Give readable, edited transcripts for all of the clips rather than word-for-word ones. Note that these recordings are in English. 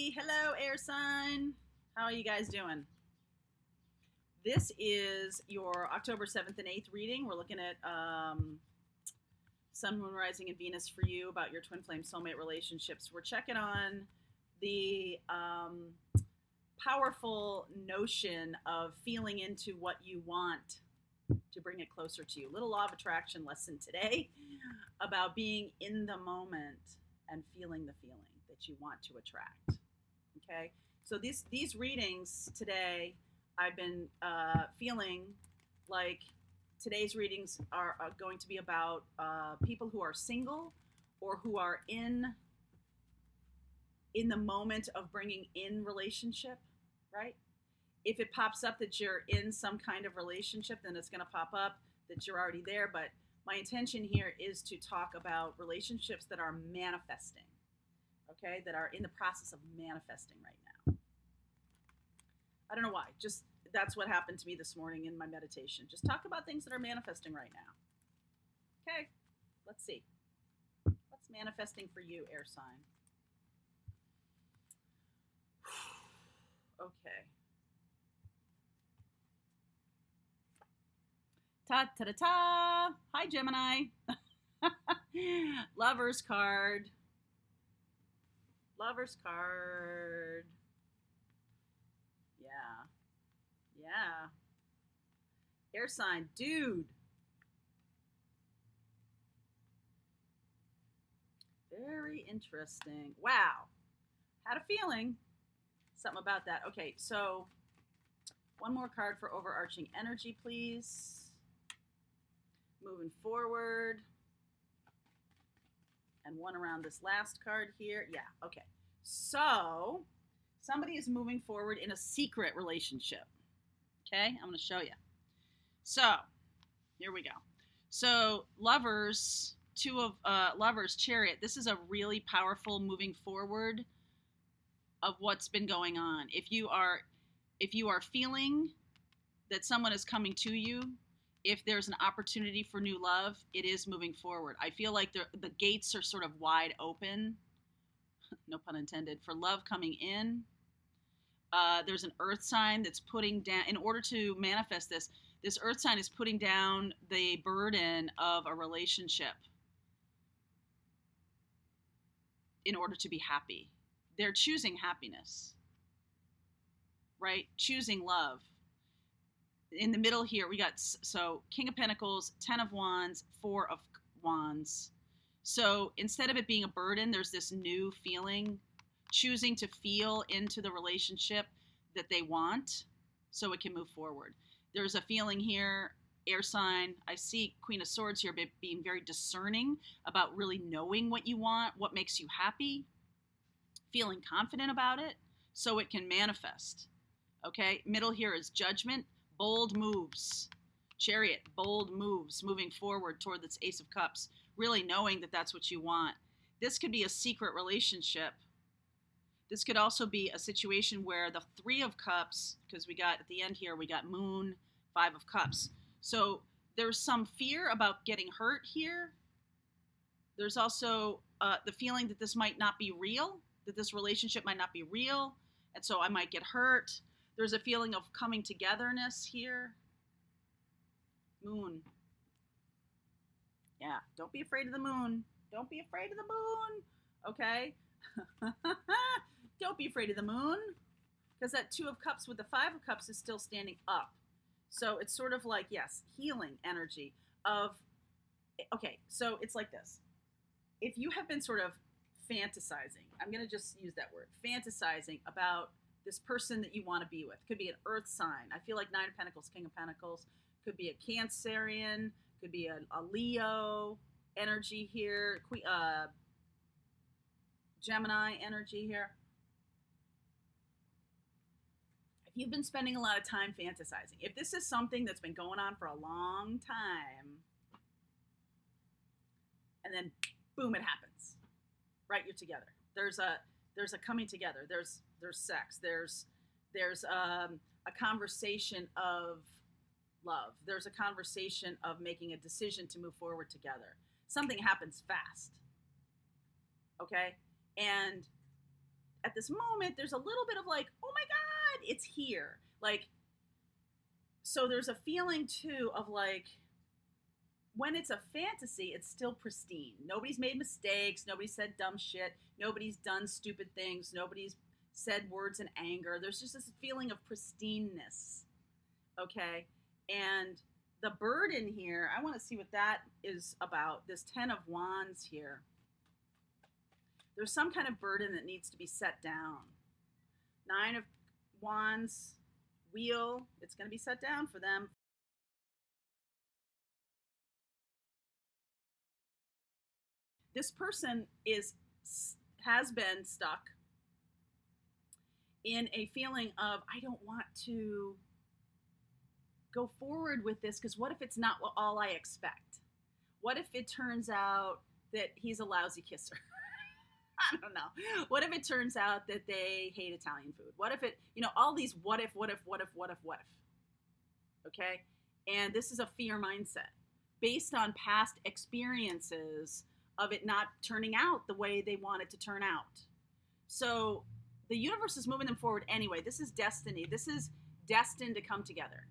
everybody. Hello, air sign. How are you guys doing? This is your October 7th and 8th reading. We're looking at Sun, Moon, Rising, and Venus for you about your twin flame soulmate relationships. We're checking on the powerful notion of feeling into what you want to bring it closer to you. Little law of attraction lesson today about being in the moment and feeling the feeling that you want to attract. Okay, so these readings today, I've been feeling like today's readings are going to be about people who are single or who are in the moment of bringing in relationship, right? If it pops up that you're in some kind of relationship, then it's going to pop up that you're already there. But my intention here is to talk about relationships that are manifesting, okay, that are in the process of manifesting right now. I don't know why. Just that's what happened to me this morning in my meditation. Just talk about things that are manifesting right now. Okay, let's see. What's manifesting for you, air sign? Okay. Ta-ta-ta-ta! Hi, Gemini. Lover's card. Lover's card. Yeah. Yeah. Air sign. Dude. Very interesting. Wow. Had a feeling. Something about that. Okay, so one more card for overarching energy, please. Moving forward. And one around this last card here. Yeah, okay. So somebody is moving forward in a secret relationship. Okay, I'm going to show you. So here we go. So lovers, two of lovers, chariot. This is a really powerful moving forward of what's been going on. If you are feeling that someone is coming to you, if there's an opportunity for new love, it is moving forward. I feel like the gates are sort of wide open, no pun intended, for love coming in. There's an earth sign that's putting down, in order to manifest this earth sign is putting down the burden of a relationship in order to be happy. They're choosing happiness, right? Choosing love. In the middle here, we got, so King of Pentacles, 10 of Wands, 4 of Wands. So instead of it being a burden, there's this new feeling, choosing to feel into the relationship that they want so it can move forward. There's a feeling here, air sign. I see Queen of Swords here, being very discerning about really knowing what you want, what makes you happy, feeling confident about it so it can manifest. Okay, middle here is Judgment. Bold moves. Chariot, bold moves, moving forward toward this Ace of Cups, really knowing that that's what you want. This could be a secret relationship. This could also be a situation where the 3 of Cups, because we got at the end here, we got Moon, 5 of Cups. So there's some fear about getting hurt here. There's also the feeling that this might not be real, that this relationship might not be real, and so I might get hurt. There's a feeling of coming togetherness here. Moon. Yeah, don't be afraid of the moon. Don't be afraid of the moon. Okay? Don't be afraid of the moon. Because that 2 of Cups with the 5 of Cups is still standing up. So it's sort of like, yes, healing energy of, okay, so it's like this. If you have been sort of fantasizing, I'm going to just use that word, fantasizing about this person that you want to be with. Could be an earth sign. I feel like 9 of Pentacles, King of Pentacles. Could be a Cancerian. Could be a Leo energy here. Gemini energy here. If you've been spending a lot of time fantasizing, if this is something that's been going on for a long time, and then boom, it happens. Right, you're together. There's a coming together. There's sex. There's a conversation of love. There's a conversation of making a decision to move forward together. Something happens fast. Okay? And at this moment, there's a little bit of like, oh my God, it's here. Like, so there's a feeling too of like, when it's a fantasy, it's still pristine. Nobody's made mistakes. Nobody's said dumb shit. Nobody's done stupid things. Nobody's said words in anger. There's just this feeling of pristineness. Okay? And the burden here, I want to see what that is about. This 10 of Wands here. There's some kind of burden that needs to be set down. 9 of Wands, wheel, it's going to be set down for them. This person has been stuck in a feeling of, I don't want to go forward with this because what if it's not all I expect? What if it turns out that he's a lousy kisser? I don't know. What if it turns out that they hate Italian food? What if it, all these what if. Okay? And this is a fear mindset based on past experiences of it not turning out the way they want it to turn out. So the universe is moving them forward anyway. This is destiny. This is destined to come together.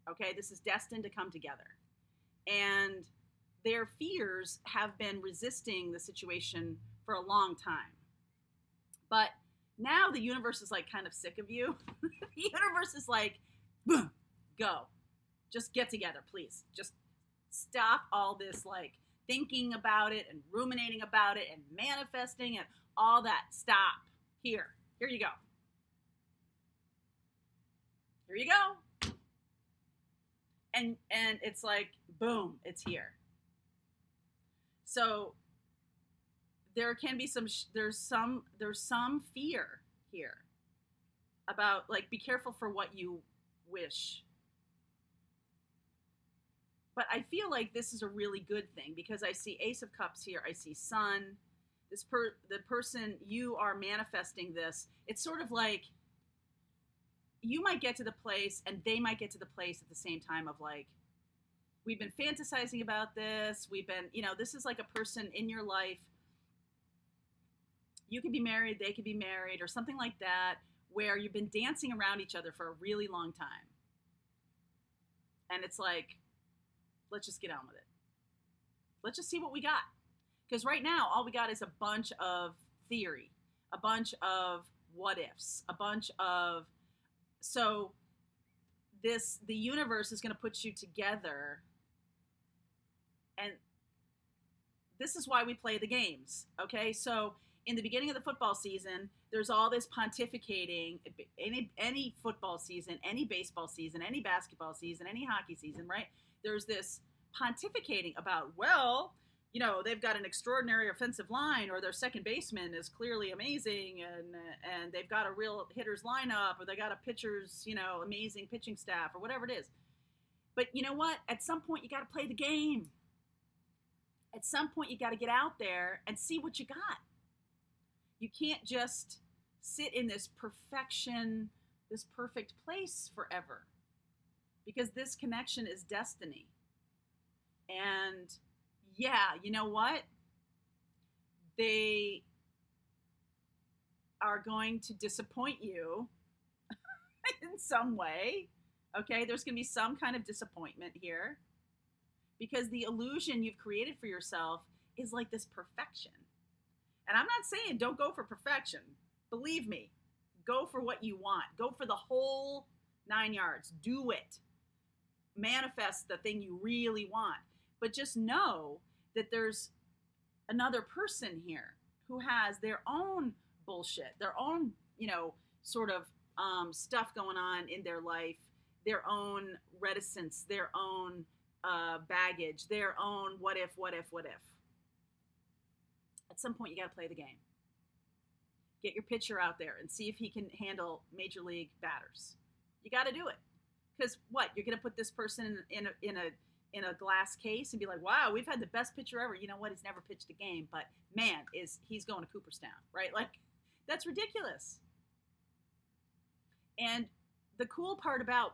Okay? This is destined to come together. And their fears have been resisting the situation for a long time. But now the universe is like kind of sick of you. The universe is like, boom, go. Just get together, please. Just stop all this like thinking about it and ruminating about it and manifesting and all that. Stop. Here you go. Here you go. And it's like, boom, it's here. So there can be there's some fear here about like, be careful for what you wish. But I feel like this is a really good thing because I see Ace of Cups here. I see Sun. The person you are manifesting this, it's sort of like you might get to the place and they might get to the place at the same time of like, we've been fantasizing about this. We've been, this is like a person in your life. You could be married, they could be married, or something like that, where you've been dancing around each other for a really long time. And it's like, let's just get on with it. Let's just see what we got. Because right now, all we got is a bunch of theory, a bunch of what ifs, a bunch of, so the universe is going to put you together. And this is why we play the games. Okay. So in the beginning of the football season, there's all this pontificating, any football season, any baseball season, any basketball season, any hockey season, right? There's this pontificating about, well, they've got an extraordinary offensive line, or their second baseman is clearly amazing, and they've got a real hitter's lineup, or they got a pitcher's, amazing pitching staff, or whatever it is. But you know what? At some point, you got to play the game. At some point, you got to get out there and see what you got. You can't just sit in this perfection, this perfect place forever, because this connection is destiny. And yeah, you know what? They are going to disappoint you in some way. Okay, there's going to be some kind of disappointment here because the illusion you've created for yourself is like this perfection. And I'm not saying don't go for perfection. Believe me, go for what you want. Go for the whole 9 yards. Do it. Manifest the thing you really want. But just know that there's another person here who has their own bullshit, their own, sort of stuff going on in their life, their own reticence, their own baggage, their own what if. At some point, you got to play the game. Get your pitcher out there and see if he can handle major league batters. You got to do it. Because what? You're going to put this person in a glass case and be like, wow, we've had the best pitcher ever. You know what? He's never pitched a game, but man, he's going to Cooperstown, right? Like, that's ridiculous. And the cool part about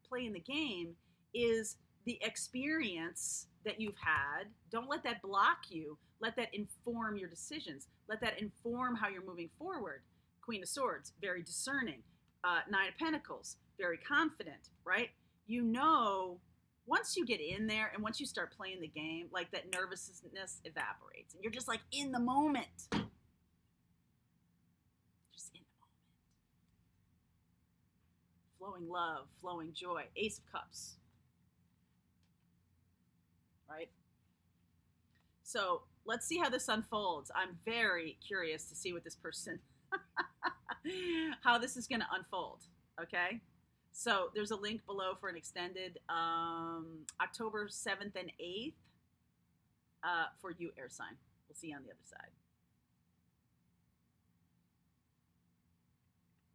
playing the game is the experience that you've had. Don't let that block you. Let that inform your decisions. Let that inform how you're moving forward. Queen of Swords, very discerning. Nine of Pentacles, very confident, right? You know, once you get in there and once you start playing the game, like that nervousness evaporates and you're just like in the moment. Just in the moment. Flowing love, flowing joy. Ace of Cups. Right? So let's see how this unfolds. I'm very curious to see what this person, how this is going to unfold. Okay? So there's a link below for an extended October 7th and 8th for you, air sign. We'll see you on the other side.